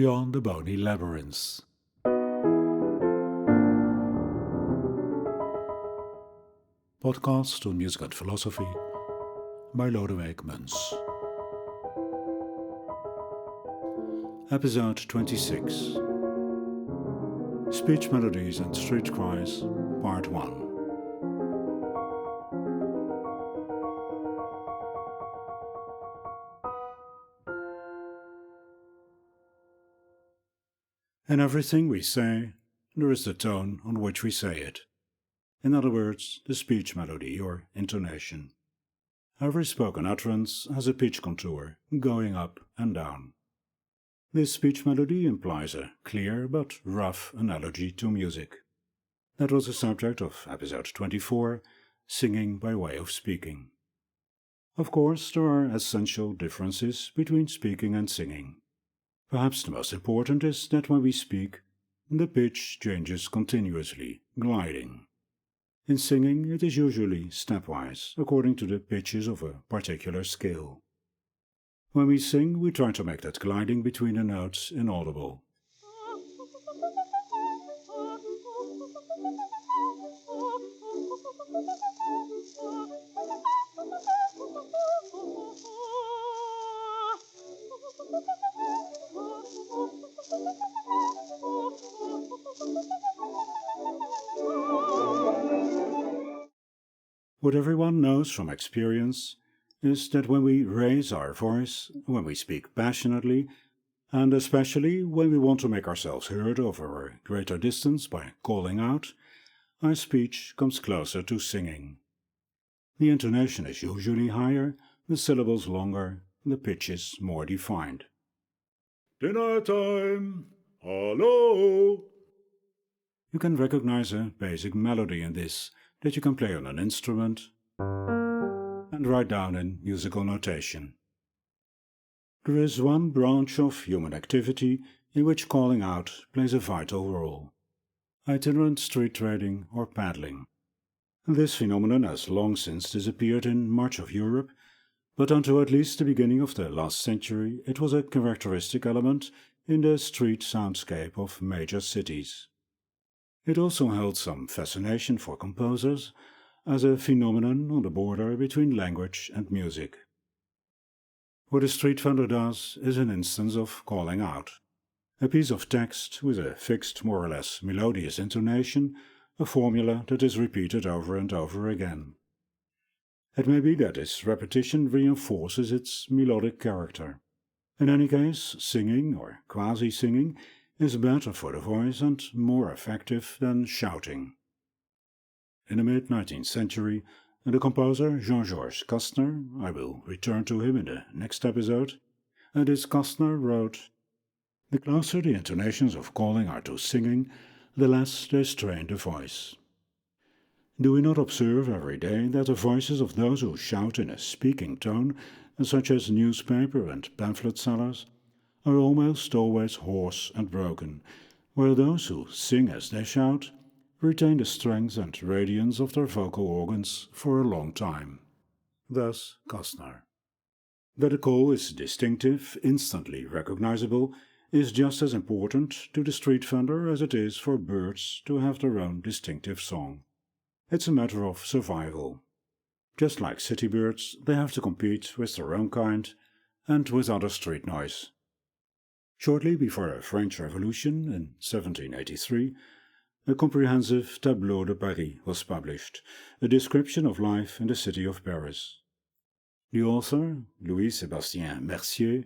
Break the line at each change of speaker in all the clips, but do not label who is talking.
beyond the bony labyrinths. Podcast on Music and Philosophy by Lodewijk Muns. Episode 26. Speech Melodies and Street Cries, Part 1. In everything we say, there is the tone on which we say it. In other words, the speech melody or intonation. Every spoken utterance has a pitch contour, going up and down. This speech melody implies a clear but rough analogy to music. That was the subject of episode 24, Singing by Way of Speaking. Of course, there are essential differences between speaking and singing. Perhaps the most important is that when we speak, the pitch changes continuously, gliding. In singing, it is usually stepwise, according to the pitches of a particular scale. When we sing, we try to make that gliding between the notes inaudible. What everyone knows from experience is that when we raise our voice, when we speak passionately, and especially when we want to make ourselves heard over a greater distance by calling out, our speech comes closer to singing. The intonation is usually higher, the syllables longer, the pitches more defined. Dinner time! Hello! You can recognize a basic melody in this that you can play on an instrument and write down in musical notation. There is one branch of human activity in which calling out plays a vital role: itinerant street trading or peddling. This phenomenon has long since disappeared in much of Europe, but until at least the beginning of the last century it was a characteristic element in the street soundscape of major cities. It also held some fascination for composers as a phenomenon on the border between language and music. What a street vendor does is an instance of calling out. A piece of text with a fixed, more or less melodious intonation, a formula that is repeated over and over again. It may be that this repetition reinforces its melodic character. In any case, singing or quasi-singing is better for the voice and more effective than shouting. In the mid-19th century, the composer Jean-Georges Kastner, I will return to him in the next episode, this Kastner wrote, "The closer the intonations of calling are to singing, the less they strain the voice." Do we not observe every day that the voices of those who shout in a speaking tone, such as newspaper and pamphlet sellers, are almost always hoarse and broken, while those who sing as they shout retain the strength and radiance of their vocal organs for a long time. Thus Kastner. That a call is distinctive, instantly recognizable, is just as important to the street vendor as it is for birds to have their own distinctive song. It's a matter of survival. Just like city birds, they have to compete with their own kind and with other street noise. Shortly before the French Revolution, in 1783, a comprehensive Tableau de Paris was published, a description of life in the city of Paris. The author, Louis-Sébastien Mercier,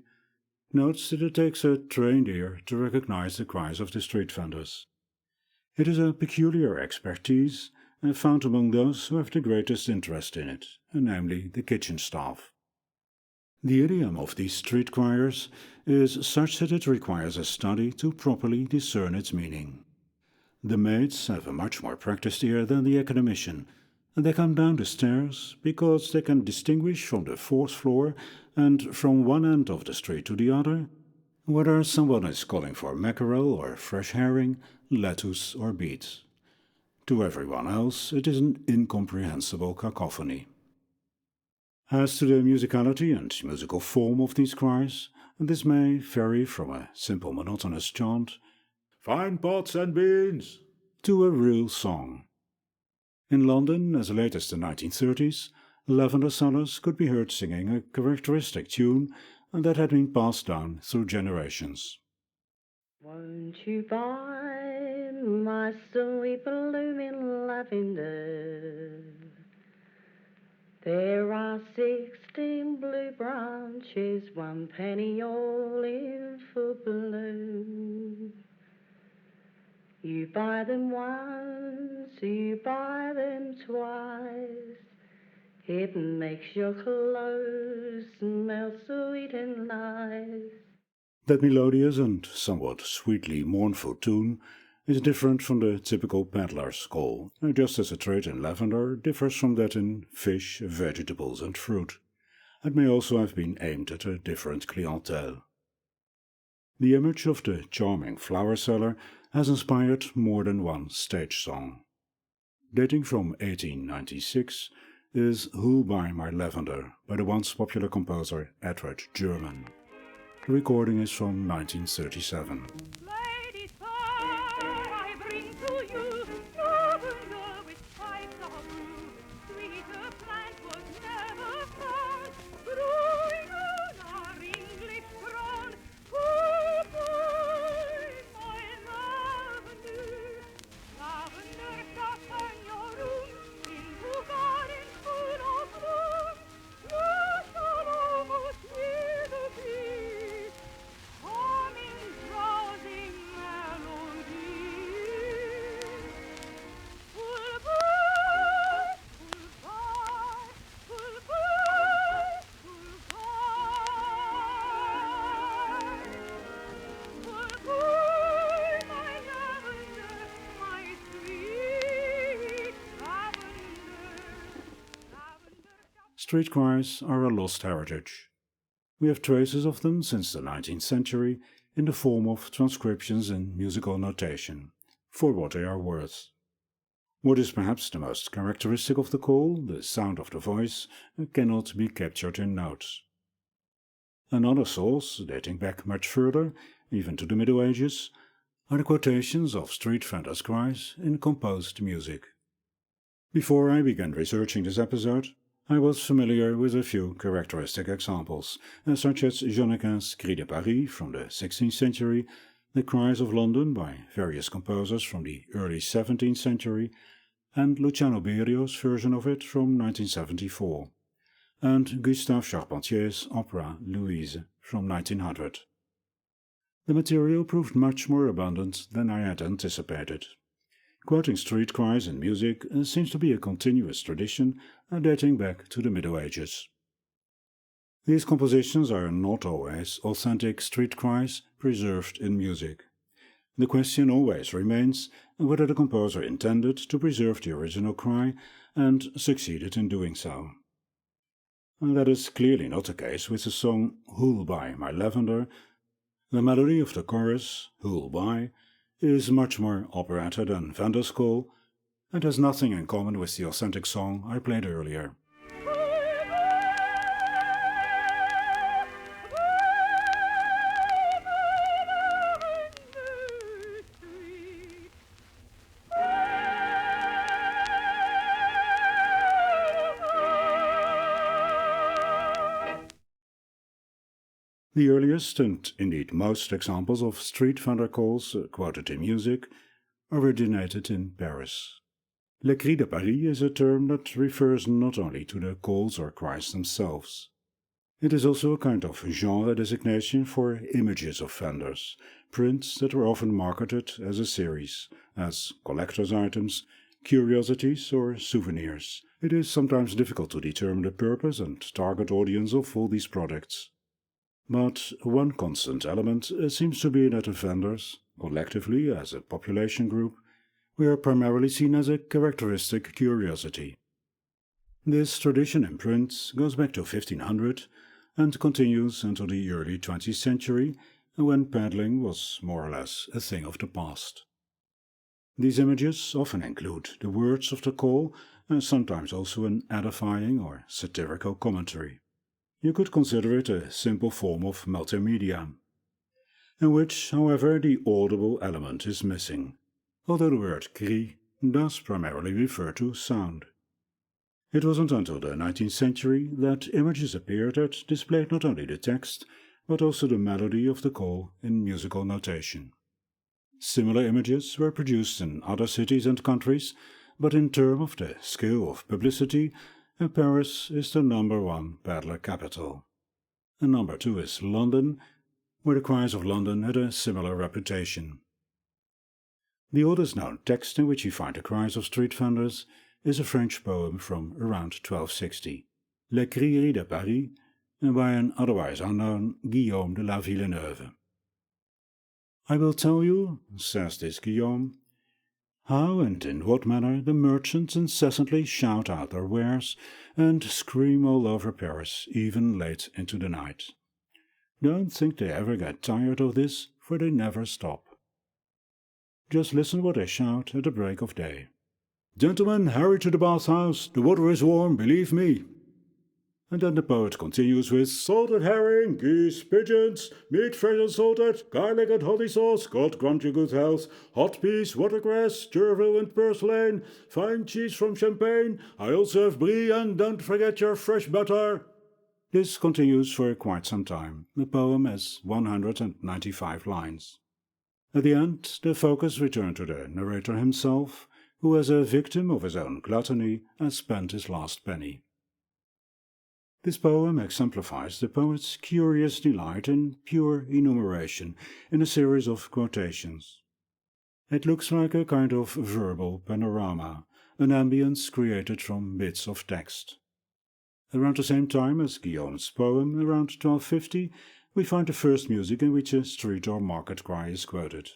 notes that it takes a trained ear to recognize the cries of the street vendors. It is a peculiar expertise, found among those who have the greatest interest in it, namely the kitchen staff. The idiom of these street criers is such that it requires a study to properly discern its meaning. The maids have a much more practiced ear than the academician, and they come down the stairs because they can distinguish from the fourth floor and from one end of the street to the other whether someone is calling for mackerel or fresh herring, lettuce or beets. To everyone else, it is an incomprehensible cacophony. As to the musicality and musical form of these cries, and this may vary from a simple monotonous chant, "Fine pots and beans," to a real song. In London, as late as the 1930s, lavender sellers could be heard singing a characteristic tune that had been passed down through generations.
Won't you buy my sweet blooming lavender? There are 16 blue branches, 1 penny all in full bloom. You buy them once, you buy them twice. It makes your clothes smell sweet and nice.
That melodious and somewhat sweetly mournful tune is different from the typical peddler's call, just as a trade in lavender differs from that in fish, vegetables and fruit. It may also have been aimed at a different clientele. The image of the charming flower seller has inspired more than one stage song. Dating from 1896 is Who'll Buy My Lavender by the once popular composer Edward German. The recording is from 1937.
Lady sir, I bring to you lavender with pipes of brew. Sweeter plant was never found, growing on our English ground. Oh, boy, my lavender, lavender soften your room into garden full of bloom. You shall almost hear the bee humming drowsy melodies. Full buy, full buy, full buy, full buy. Full buy, my lavender, my sweet lavender.
Street cries are a lost heritage. We have traces of them since the 19th century in the form of transcriptions in musical notation, for what they are worth. What is perhaps the most characteristic of the call, the sound of the voice, cannot be captured in notes. Another source, dating back much further, even to the Middle Ages, are the quotations of street vendors' cries in composed music. Before I began researching this episode, I was familiar with a few characteristic examples, such as Janequin's Cris de Paris from the 16th century, the Cries of London by various composers from the early 17th century, and Luciano Berio's version of it from 1974, and Gustave Charpentier's opera Louise from 1900. The material proved much more abundant than I had anticipated. Quoting street cries in music seems to be a continuous tradition dating back to the Middle Ages. These compositions are not always authentic street cries preserved in music. The question always remains whether the composer intended to preserve the original cry and succeeded in doing so. That is clearly not the case with the song Who'll Buy My Lavender. The melody of the chorus, Who'll Buy, is much more operetta than Vander's call, and has nothing in common with the authentic song I played earlier. The earliest and indeed most examples of street vendor calls quoted in music originated in Paris. Le Cris de Paris is a term that refers not only to the calls or cries themselves. It is also a kind of genre designation for images of vendors, prints that were often marketed as a series, as collector's items, curiosities or souvenirs. It is sometimes difficult to determine the purpose and target audience of all these products. But one constant element seems to be that the vendors, collectively as a population group, were primarily seen as a characteristic curiosity. This tradition in print goes back to 1500 and continues until the early 20th century, when peddling was more or less a thing of the past. These images often include the words of the call and sometimes also an edifying or satirical commentary. You could consider it a simple form of multimedia, in which, however, the audible element is missing, although the word cris does primarily refer to sound. It wasn't until the 19th century that images appeared that displayed not only the text, but also the melody of the call in musical notation. Similar images were produced in other cities and countries, but in terms of the scale of publicity, Paris is the #1 peddler capital. And #2 is London, where the Cries of London had a similar reputation. The oldest known text in which we find the cries of street vendors is a French poem from around 1260, Les Cris de Paris, by an otherwise unknown Guillaume de la Villeneuve. I will tell you, says this Guillaume, how and in what manner the merchants incessantly shout out their wares and scream all over Paris, even late into the night. Don't think they ever get tired of this, for they never stop. Just listen what they shout at the break of day. Gentlemen, hurry to the bathhouse, the water is warm, believe me. And then the poet continues with salted herring, geese, pigeons, meat fresh and salted, garlic and honey sauce, God grant you good health, hot peas, watercress, chervil and purslane, fine cheese from Champagne, I also have brie and don't forget your fresh butter. This continues for quite some time. The poem has 195 lines. At the end, the focus returned to the narrator himself, who as a victim of his own gluttony has spent his last penny. This poem exemplifies the poet's curious delight in pure enumeration in a series of quotations. It looks like a kind of verbal panorama, an ambience created from bits of text. Around the same time as Guillaume's poem, around 1250, we find the first music in which a street or market cry is quoted.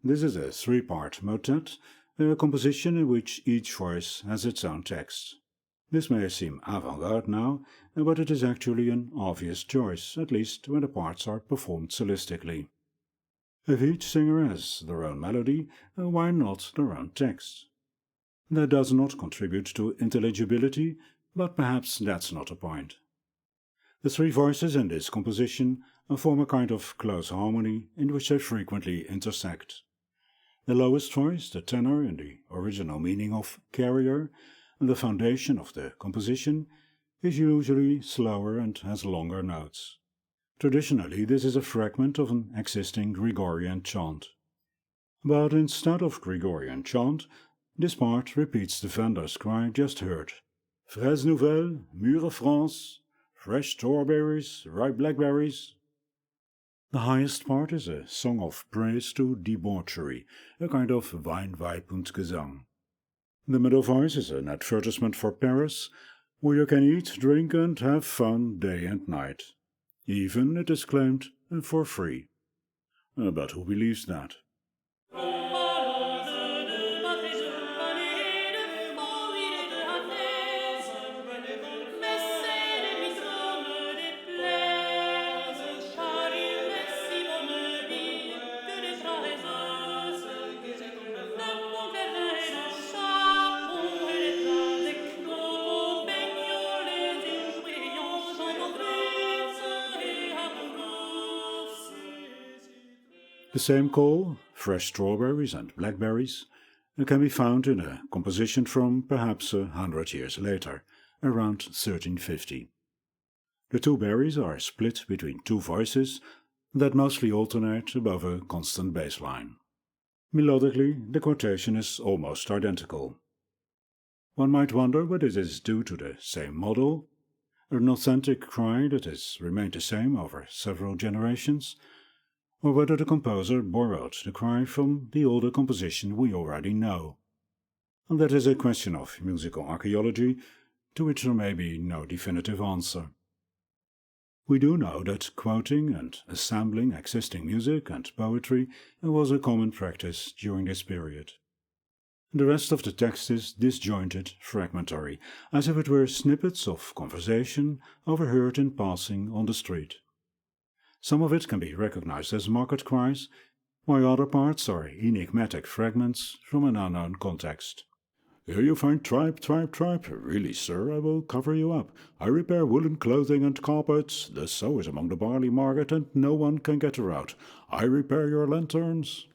This is a three-part motet, a composition in which each voice has its own text. This may seem avant-garde now, but it is actually an obvious choice, at least when the parts are performed solistically. If each singer has their own melody, why not their own text? That does not contribute to intelligibility, but perhaps that's not the point. The three voices in this composition form a kind of close harmony in which they frequently intersect. The lowest voice, the tenor in the original meaning of carrier, the foundation of the composition, is usually slower and has longer notes. Traditionally, this is a fragment of an existing Gregorian chant. But instead of Gregorian chant, this part repeats the vendor's cry just heard. Fraise nouvelle, mûre France, fresh strawberries, ripe blackberries. The highest part is a song of praise to debauchery, a kind of Weinweib und Gesang. The middle voice is an advertisement for Paris, where you can eat, drink and have fun day and night. Even, it is claimed, for free. But who believes that? The same call, fresh strawberries and blackberries, can be found in a composition from perhaps 100 years later, around 1350. The two berries are split between two voices that mostly alternate above a constant bass line. Melodically, the quotation is almost identical. One might wonder whether this is due to the same model, an authentic cry that has remained the same over several generations, or whether the composer borrowed the cry from the older composition we already know. And that is a question of musical archaeology, to which there may be no definitive answer. We do know that quoting and assembling existing music and poetry was a common practice during this period. The rest of the text is disjointed, fragmentary, as if it were snippets of conversation overheard in passing on the street. Some of it can be recognized as market cries, while other parts are enigmatic fragments from an unknown context. Here you find tripe, tripe, tripe. Really, sir, I will cover you up. I repair woolen clothing and carpets. The sow is among the barley market, and no one can get her out. I repair your lanterns.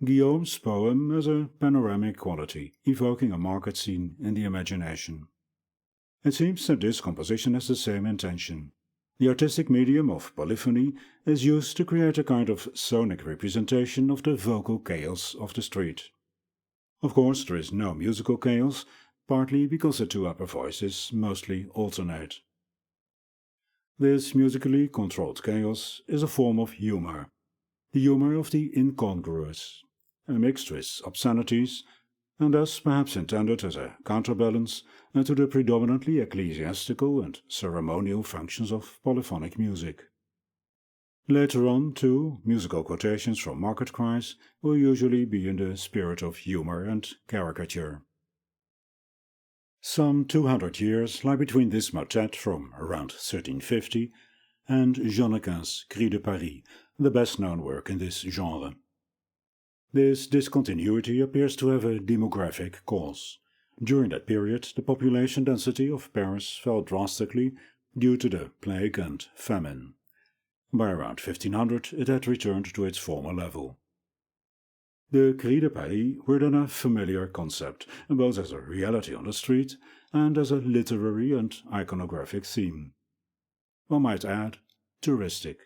Guillaume's poem has a panoramic quality, evoking a market scene in the imagination. It seems that this composition has the same intention. The artistic medium of polyphony is used to create a kind of sonic representation of the vocal chaos of the street. Of course, there is no musical chaos, partly because the two upper voices mostly alternate. This musically controlled chaos is a form of humor, the humor of the incongruous, mixed with obscenities, and thus perhaps intended as a counterbalance to the predominantly ecclesiastical and ceremonial functions of polyphonic music. Later on, too, musical quotations from market cries will usually be in the spirit of humor and caricature. Some 200 years lie between this motet from around 1350 and Janequin's Cris de Paris, the best-known work in this genre. This discontinuity appears to have a demographic cause. During that period, the population density of Paris fell drastically due to the plague and famine. By around 1500, it had returned to its former level. The Cris de Paris were then a familiar concept, both as a reality on the street and as a literary and iconographic theme. One might add, touristic.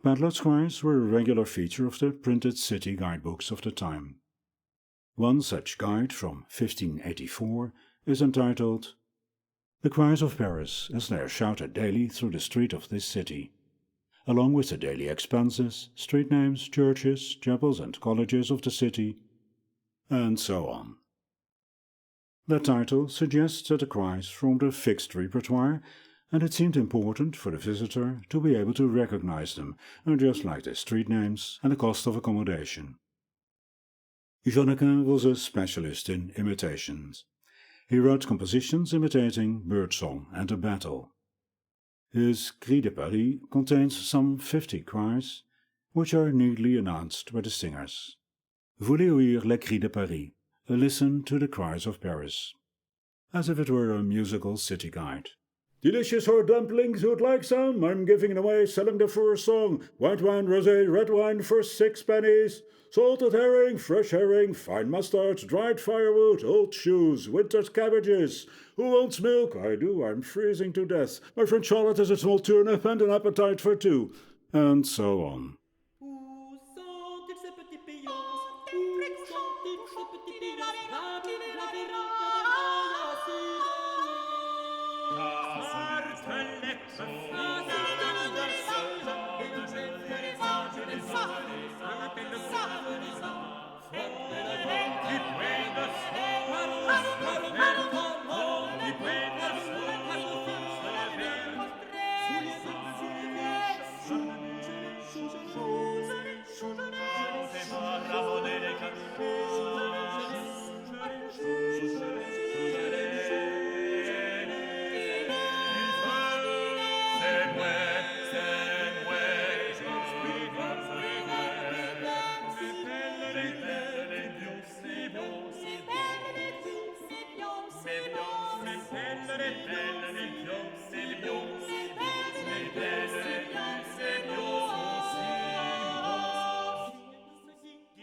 Peddlers' cries were a regular feature of the printed city guidebooks of the time. One such guide from 1584 is entitled "The Cries of Paris as they are shouted daily through the street of this city," along with the daily expenses, street names, churches, chapels and colleges of the city, and so on. The title suggests that the cries formed a fixed repertoire, and it seemed important for the visitor to be able to recognize them, just like the street names and the cost of accommodation. Janequin was a specialist in imitations. He wrote compositions imitating birdsong and a battle. His Cris de Paris contains some 50 cries, which are neatly announced by the singers. Voulez ouvir les cris de Paris? Listen to the cries of Paris. As if it were a musical city guide. Delicious hors dumplings, who'd like some? I'm giving it away, selling them for a song. White wine, rosé, red wine for 6 pennies. Salted herring, fresh herring, fine mustard, dried firewood, old shoes, wintered cabbages. Who wants milk? I do, I'm freezing to death. My friend Charlotte has a small turnip and an appetite for 2. And so on.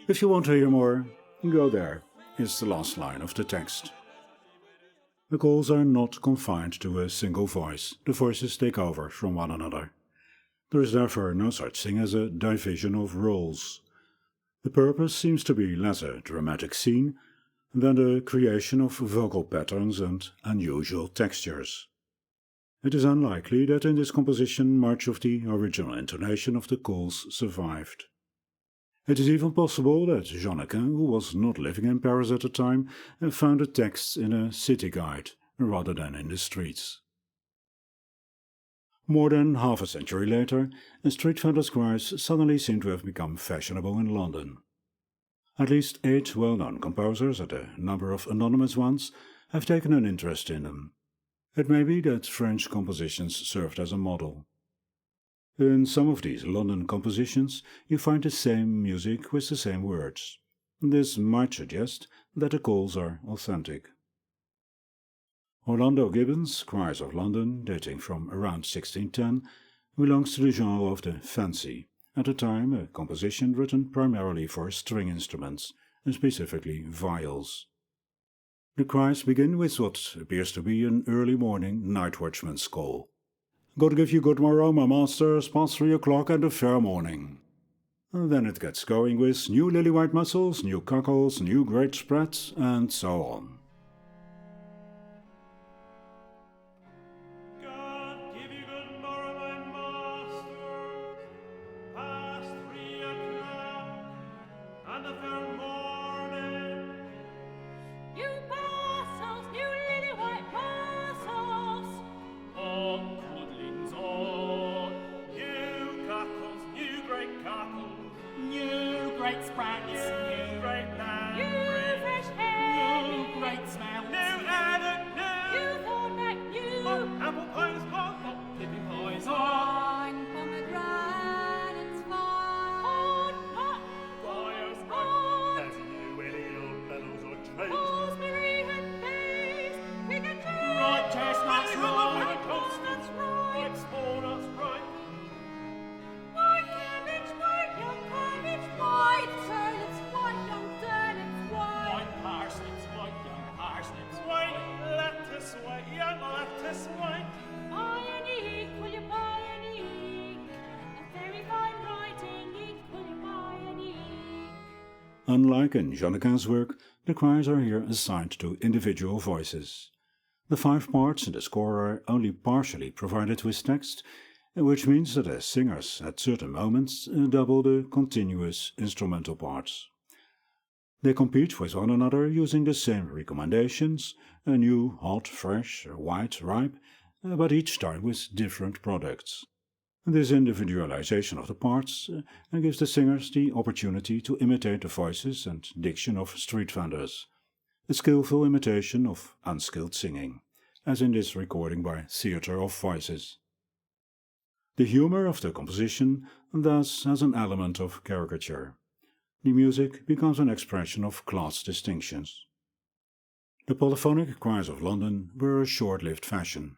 If you want to hear more, go there. It's the last line of the text. The calls are not confined to a single voice. The voices take over from one another. There is therefore no such thing as a division of roles. The purpose seems to be less a dramatic scene than the creation of vocal patterns and unusual textures. It is unlikely that in this composition much of the original intonation of the calls survived. It is even possible that Janequin, who was not living in Paris at the time, found the texts in a city guide rather than in the streets. More than half a century later, street vendors' cries suddenly seem to have become fashionable in London. At least 8 well-known composers and a number of anonymous ones have taken an interest in them. It may be that French compositions served as a model. In some of these London compositions, you find the same music with the same words. This might suggest that the calls are authentic. Orlando Gibbons' Cries of London, dating from around 1610, belongs to the genre of the fancy, at the time a composition written primarily for string instruments, and specifically viols. The cries begin with what appears to be an early morning night watchman's call. God give you good morrow, my masters, past 3 o'clock and a fair morning. Then it gets going with new lily-white mussels, new cockles, new great spreads, and so on. Unlike in Janequin's work, the cries are here assigned to individual voices. The 5 parts in the score are only partially provided with text, which means that the singers at certain moments double the continuous instrumental parts. They compete with one another using the same recommendations, a new, hot, fresh, white, ripe, but each time with different products. This individualization of the parts gives the singers the opportunity to imitate the voices and diction of street vendors, a skillful imitation of unskilled singing, as in this recording by Theatre of Voices. The humor of the composition thus has an element of caricature. The music becomes an expression of class distinctions. The polyphonic Cries of London were a short-lived fashion.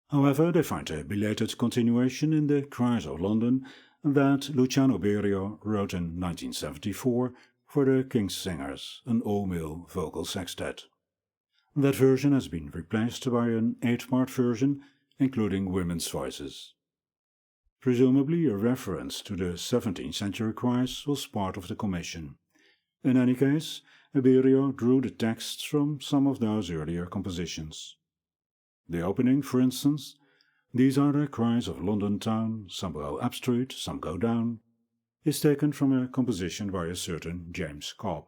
However, they find a belated continuation in the Cries of London that Luciano Berio wrote in 1974 for the King's Singers, an all-male vocal sextet. That version has been replaced by an 8-part version, including women's voices. Presumably a reference to the 17th century cries was part of the commission. In any case, Berio drew the texts from some of those earlier compositions. The opening, for instance, "These are the cries of London town, some go up street, some go down," is taken from a composition by a certain James Cobb.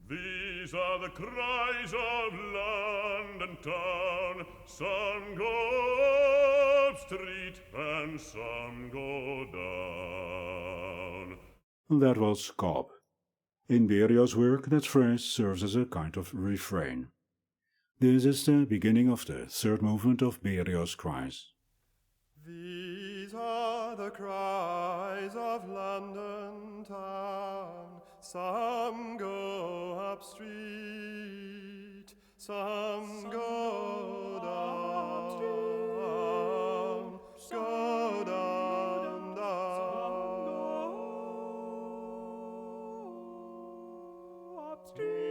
These are the cries of London town, some go up street and some go down.
That was Cobb. In Berio's work, that phrase serves as a kind of refrain. This is the beginning of the third movement of Berio's cries.
These are the cries of London town, some go up street, some go down, go down, down, up street.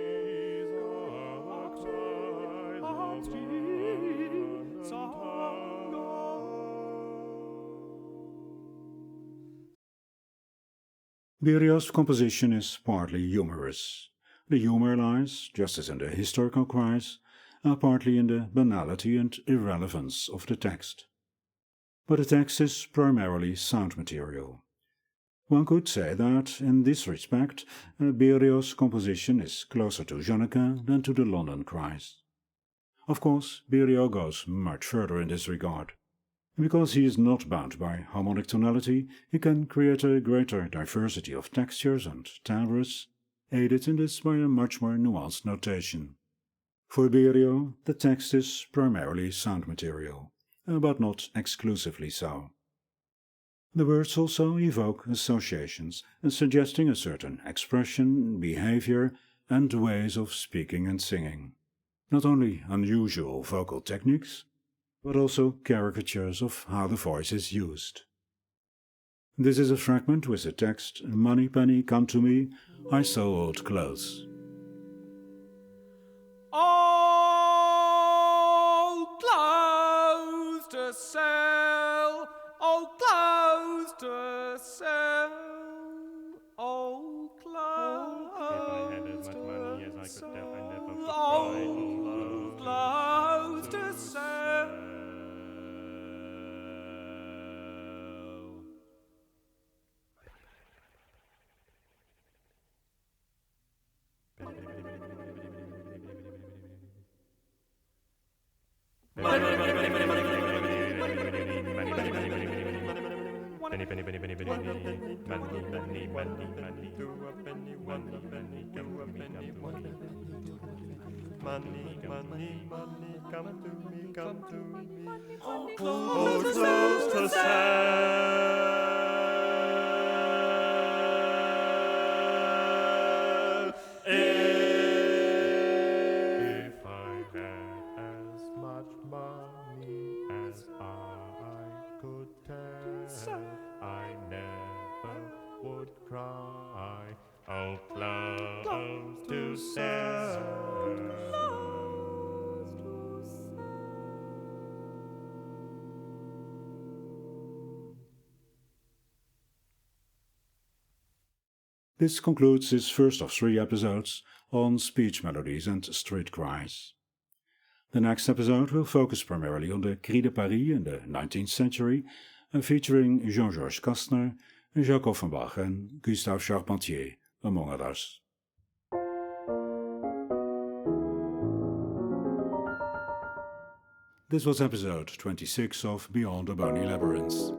Berio's composition is partly humorous. The humor lies, just as in the historical cries, partly in the banality and irrelevance of the text. But the text is primarily sound material. One could say that, in this respect, Berio's composition is closer to Janequin than to the London cries. Of course, Berio goes much further in this regard. Because he is not bound by harmonic tonality, he can create a greater diversity of textures and timbres, aided in this by a much more nuanced notation. For Berio, the text is primarily sound material, but not exclusively so. The words also evoke associations, suggesting a certain expression, behavior, and ways of speaking and singing. Not only unusual vocal techniques, but also caricatures of how the voice is used. This is a fragment with the text, "Money penny, come to me, I sew old clothes."
Old clothes to sell, old clothes to sell, old clothes.
If I had as much money as I could tell, I never would buy
old clothes to sell.
Penny, penny, penny, penny, penny, money, money, money, money, money,
To a penny, one a penny, to a penny, one a penny. Money, money, money, come to me, come to me. Old clothes to sell.
If I had as much money as I could tell, I never would cry. Oh, clothes to sell.
This concludes his first of 3 episodes on speech melodies and street cries. The next episode will focus primarily on the Cris de Paris in the 19th century, featuring Jean-Georges Kastner, Jacques Offenbach and Gustave Charpentier, among others. This was episode 26 of Beyond the Bony Labyrinths.